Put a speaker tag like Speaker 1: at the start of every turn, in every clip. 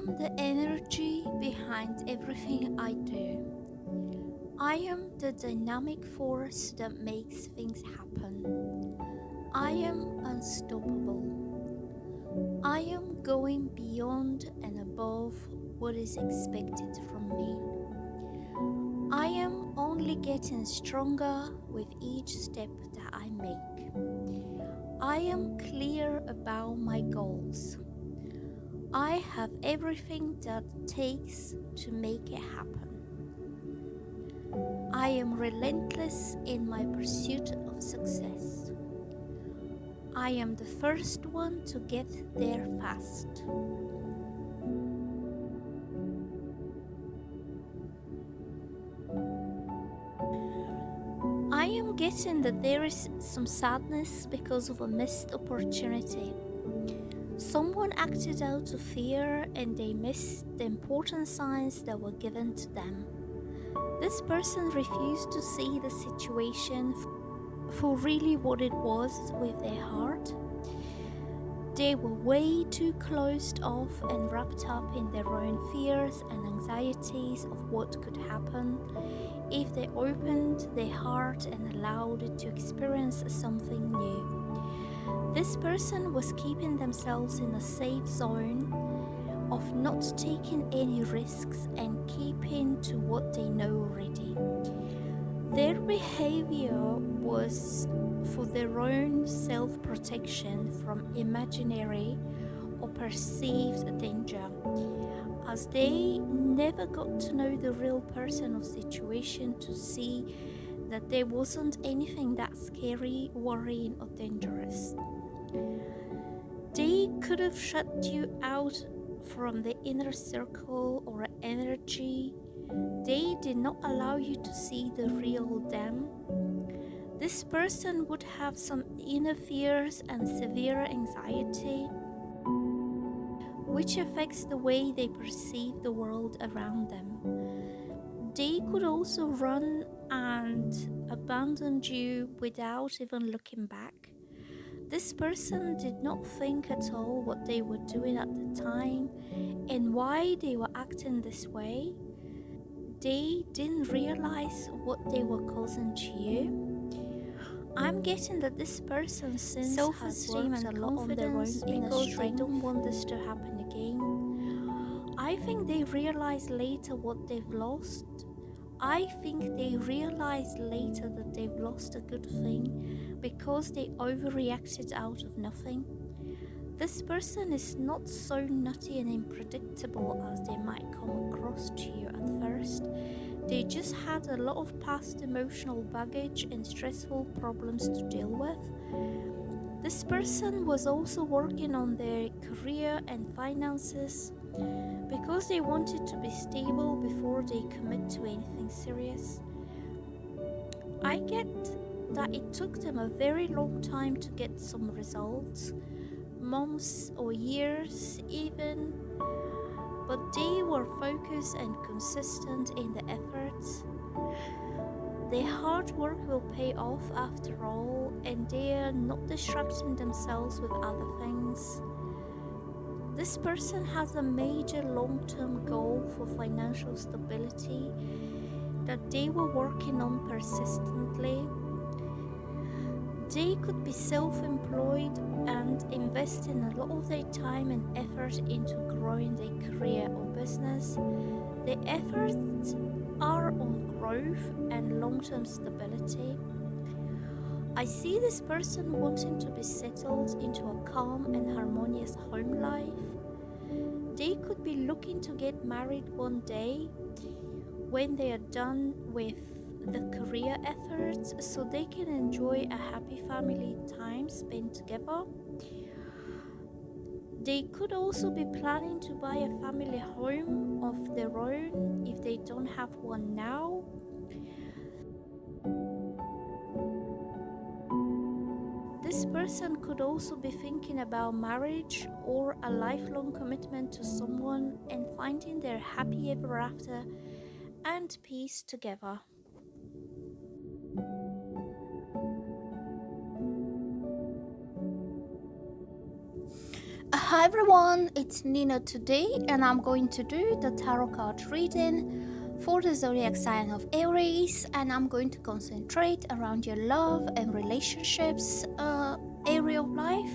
Speaker 1: am the energy behind everything I do. I am the dynamic force that makes things happen. I am unstoppable. I am going beyond and above what is expected from me. I am only getting stronger with each step that I make. I am clear about my goals. I have everything that it takes to make it happen. I am relentless in my pursuit of success. I am the first one to get there fast. I am guessing that there is some sadness because of a missed opportunity. Someone acted out of fear and they missed the important signs that were given to them. This person refused to see the situation for really what it was with their heart. They were way too closed off and wrapped up in their own fears and anxieties of what could happen if they opened their heart and allowed it to experience something new. This person was keeping themselves in a safe zone of not taking any risks and keeping to what they know already. Their behavior was for their own self-protection from imaginary or perceived danger, as they never got to know the real person or situation to see that there wasn't anything that scary, worrying, or dangerous. They could have shut you out from the inner circle or energy. They did not allow you to see the real them. This person would have some inner fears and severe anxiety, which affects the way they perceive the world around them. They could also run and abandon you without even looking back. This person did not think at all what they were doing at the time and why they were acting this way. They didn't realize what they were causing to you. I'm getting that this person since self-esteem and confidence because they don't want this to happen again. I think they realize later what they've lost. I think they realize later that they've lost a good thing because they overreacted out of nothing. This person is not so nutty and unpredictable as they might come across to you at first. They just had a lot of past emotional baggage and stressful problems to deal with. This person was also working on their career and finances because they wanted to be stable before they commit to anything serious. I get that it took them a very long time to get some results, months or years even, but they were focused and consistent in the efforts. Their hard work will pay off after all, and they are not distracting themselves with other things. This person has a major long-term goal for financial stability that they were working on persistently. They could be self-employed and investing a lot of their time and effort into growing their career or business. The efforts are on growth and long-term stability. I see this person wanting to be settled into a calm and harmonious home life. They could be looking to get married one day when they are done with the career efforts so they can enjoy a happy family time spent together. They could also be planning to buy a family home of their own if they don't have one now. This person could also be thinking about marriage or a lifelong commitment to someone and finding their happy ever after and peace together. Hi everyone, it's Nina today, and I'm going to do the tarot card reading for the zodiac sign of Aries, and I'm going to concentrate around your love and relationships area of life.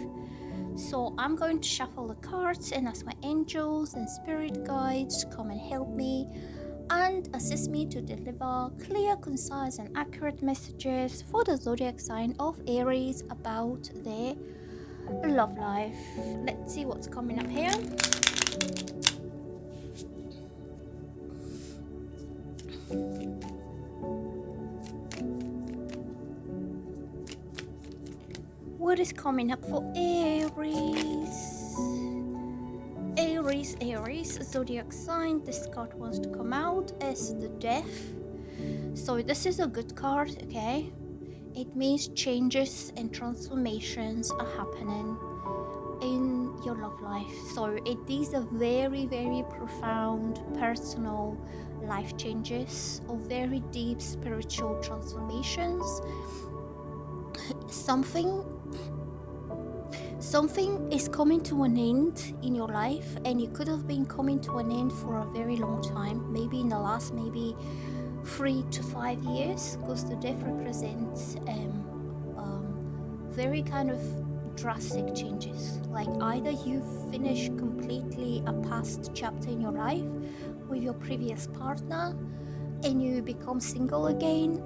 Speaker 1: So I'm going to shuffle the cards and ask my angels and spirit guides to come and help me and assist me to deliver clear, concise, and accurate messages for the zodiac sign of Aries about their love life. Let's see what's coming up here. What is coming up for Aries? Aries, zodiac sign. This card wants to come out as the Death. So this is a good card, okay? It means changes and transformations are happening in your love life. So these are very, very profound personal life changes or very deep spiritual transformations. Something is coming to an end in your life, and it could have been coming to an end for a very long time, maybe in the last 3 to 5 years, because the Death represents very kind of drastic changes. Like either you finish completely a past chapter in your life with your previous partner and you become single again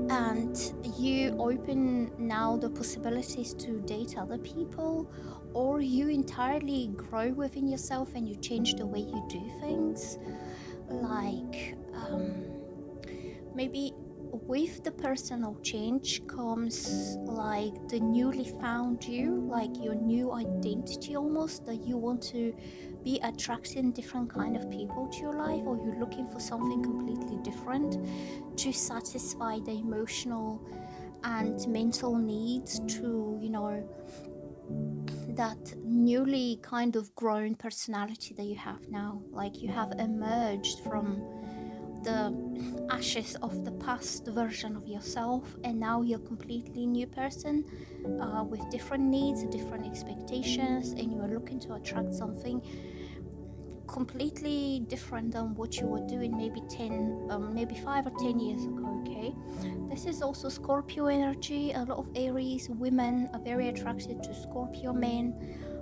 Speaker 1: and you open now the possibilities to date other people, or you entirely grow within yourself and you change the way you do things. Like maybe with the personal change comes like the newly found you, like your new identity almost, that you want to be attracting different kind of people to your life, or you're looking for something completely different to satisfy the emotional and mental needs to, that newly kind of grown personality that you have now. Like you have emerged from the ashes of the past version of yourself, and now you're a completely new person with different needs, different expectations, and you are looking to attract something completely different than what you were doing maybe 5 or 10 years ago. Okay, this is also Scorpio energy. A lot of Aries women are very attracted to Scorpio men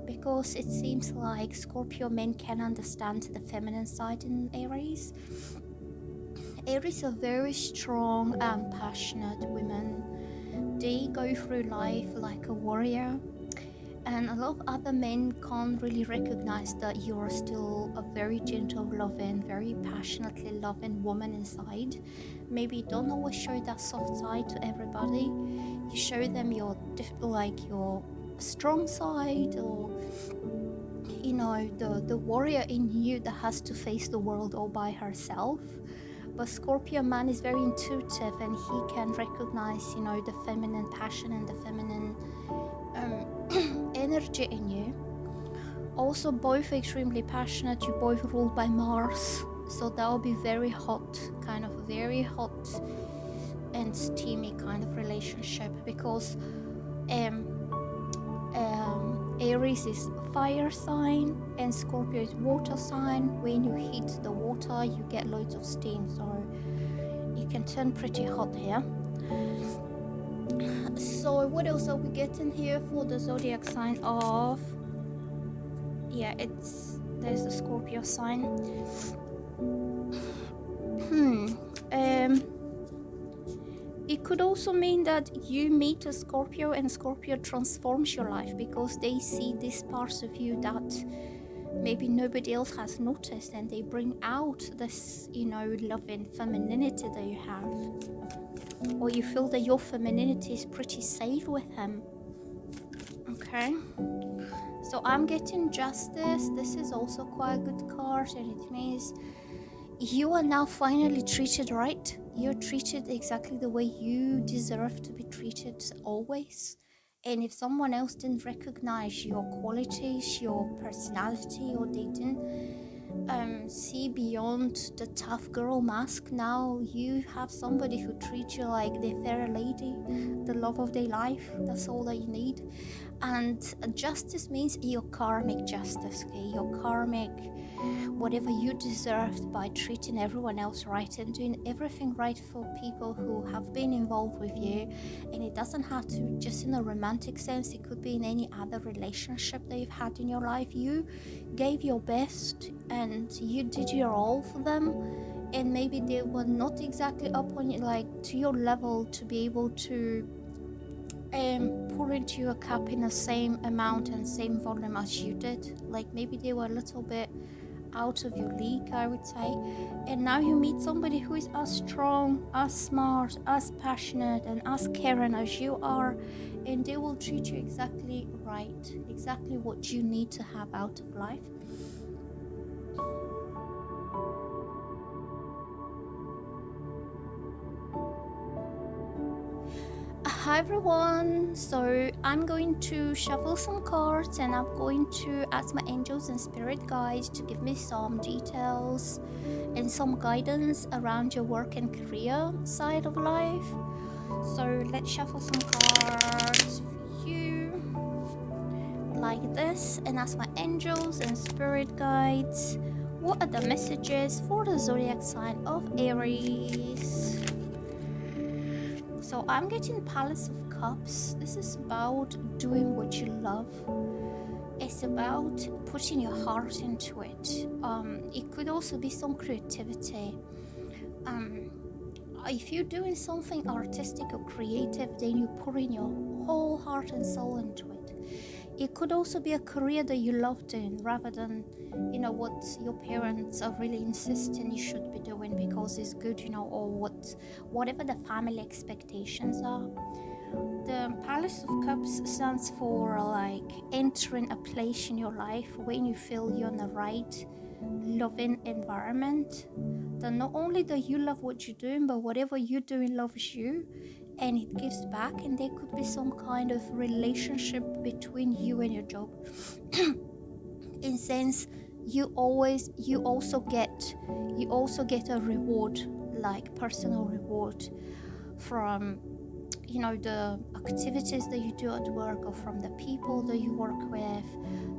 Speaker 1: because it seems like Scorpio men can understand the feminine side in Aries. Aries are very strong and passionate women. They go through life like a warrior, and a lot of other men can't really recognize that you're still a very gentle, loving, very passionately loving woman inside. Maybe you don't always show that soft side to everybody. You show them your strong side, or the warrior in you that has to face the world all by herself. But Scorpio man is very intuitive, and he can recognize, the feminine passion and the feminine energy in you. Also, both extremely passionate. You both ruled by Mars, so that will be very hot, very hot and steamy kind of relationship, because Aries is fire sign and Scorpio is water sign. When you heat the water, you get loads of steam, so it can turn pretty hot here. So what else are we getting here for the zodiac sign of, there's the Scorpio sign. It could also mean that you meet a Scorpio and Scorpio transforms your life because they see these parts of you that maybe nobody else has noticed, and they bring out this, loving femininity that you have, or you feel that your femininity is pretty safe with him. Okay, so I'm getting Justice. This is also quite a good card, and it means you are now finally treated right. You're treated exactly the way you deserve to be treated always. And if someone else didn't recognize your qualities, your personality, or they didn't see beyond the tough girl mask, now you have somebody who treats you like the fair lady, the love of their life. That's all that you need. And justice means your karmic justice, okay? Your karmic, whatever you deserved by treating everyone else right and doing everything right for people who have been involved with you. And it doesn't have to just in a romantic sense, it could be in any other relationship that you've had in your life. You gave your best and you did your all for them, and maybe they were not exactly up on like to your level to be able to pour into your cup in the same amount and same volume as you did. Like maybe they were a little bit out of your league, I would say. And now you meet somebody who is as strong, as smart, as passionate, and as caring as you are, and they will treat you exactly right, exactly what you need to have out of life. Hi everyone, so I'm going to shuffle some cards and I'm going to ask my angels and spirit guides to give me some details and some guidance around your work and career side of life. So let's shuffle some cards for you like this and ask my angels and spirit guides, what are the messages for the zodiac sign of Aries? So I'm getting Palace of Cups. This is about doing what you love. It's about putting your heart into it. It could also be some creativity. If you're doing something artistic or creative, then you put in your whole heart and soul into it. It could also be a career that you love doing rather than, what your parents are really insisting you should be doing because it's good, or whatever the family expectations are. The Palace of Cups stands for like entering a place in your life when you feel you're in the right loving environment, that not only that you love what you're doing, but whatever you're doing loves you and it gives back, and there could be some kind of relationship between you and your job. In sense, you also get a reward, like personal reward from the activities that you do at work or from the people that you work with.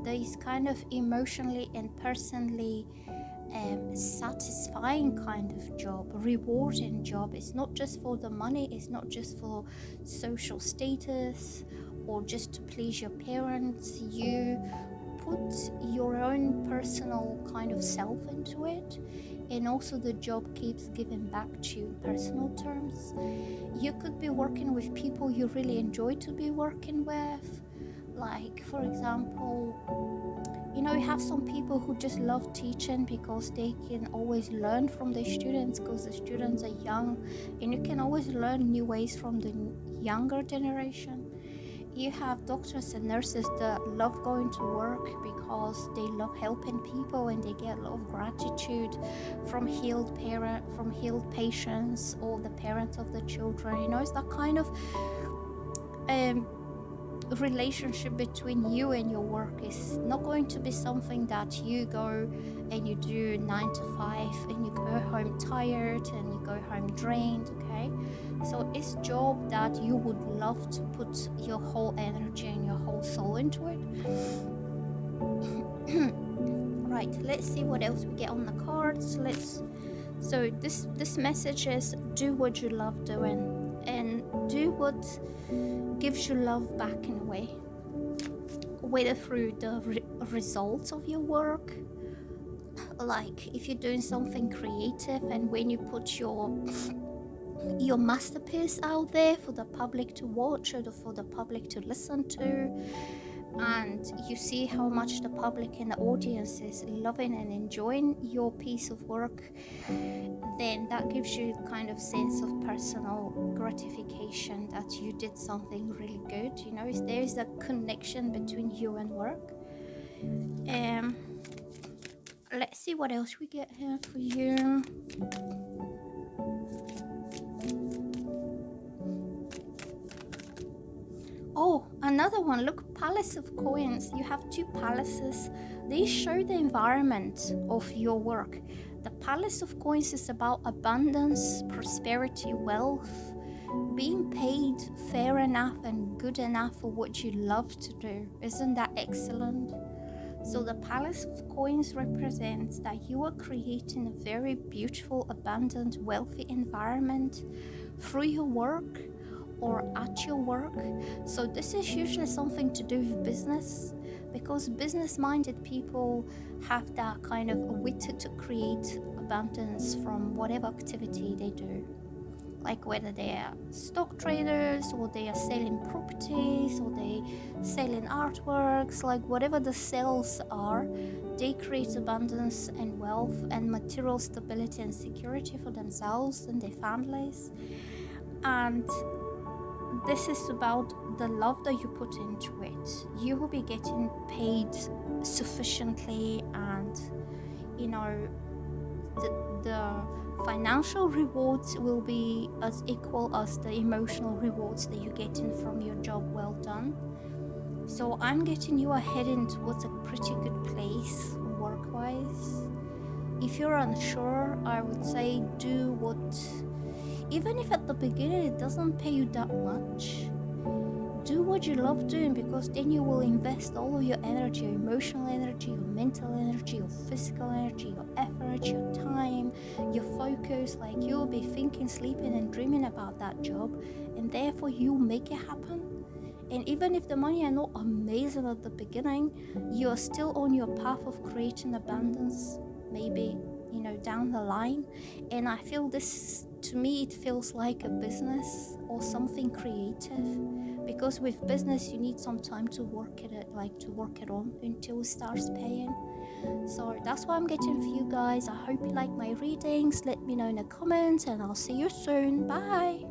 Speaker 1: There is kind of emotionally and personally satisfying kind of job, rewarding job. It's not just for the money, it's not just for social status or just to please your parents. You put your own personal kind of self into it, and also the job keeps giving back to you in personal terms. You could be working with people you really enjoy to be working with, like for example, you have some people who just love teaching because they can always learn from the students because the students are young, and you can always learn new ways from the younger generation. You have doctors and nurses that love going to work because they love helping people and they get a lot of gratitude from healed patients or the parents of the children. It's that kind of relationship between you and your work. Is not going to be something that you go and you do 9 to 5 and you go home tired and you go home drained. Okay, so it's a job that you would love to put your whole energy and your whole soul into it. Right, let's see what else we get on the cards. So this message is do what you love doing and do what gives you love back in a way, whether through the results of your work, like if you're doing something creative and when you put your masterpiece out there for the public to watch or for the public to listen to, and you see how much the public and the audience is loving and enjoying your piece of work, then that gives you kind of sense of personal gratification that you did something really good. There is a connection between you and work. Let's see what else we get here for you. Oh, another one. Look, Palace of Coins. You have 2 palaces. They show the environment of your work. The Palace of Coins is about abundance, prosperity, wealth, being paid fair
Speaker 2: enough and good enough for what you love to do. Isn't that excellent? So the Palace of Coins represents that you are creating a very beautiful, abundant, wealthy environment through your work or at your work. So this is usually something to do with business, because business-minded people have that kind of wit to create abundance from whatever activity they do, like whether they are stock traders or they are selling properties or they selling artworks, like whatever the sales are, they create abundance and wealth and material stability and security for themselves and their families. And this is about the love that you put into it. You will be getting paid sufficiently, and you know, the financial rewards will be as equal as the emotional rewards that you're getting from your job well done. So I'm getting you are heading towards a pretty good place work-wise. If you're unsure, I would say do what, even if at the beginning it doesn't pay you that much, do what you love doing, because then you will invest all of your energy, your emotional energy, your mental energy, your physical energy, your effort, your time, your focus. Like you'll be thinking, sleeping and dreaming about that job, and therefore you make it happen. And even if the money are not amazing at the beginning, you are still on your path of creating abundance, maybe, you know, down the line. And I feel this, to me, it feels like a business or something creative, because with business you need some time to work at it, like to work it on until it starts paying. So that's what I'm getting for you guys. I hope you like my readings. Let me know in the comments, and I'll see you soon. Bye.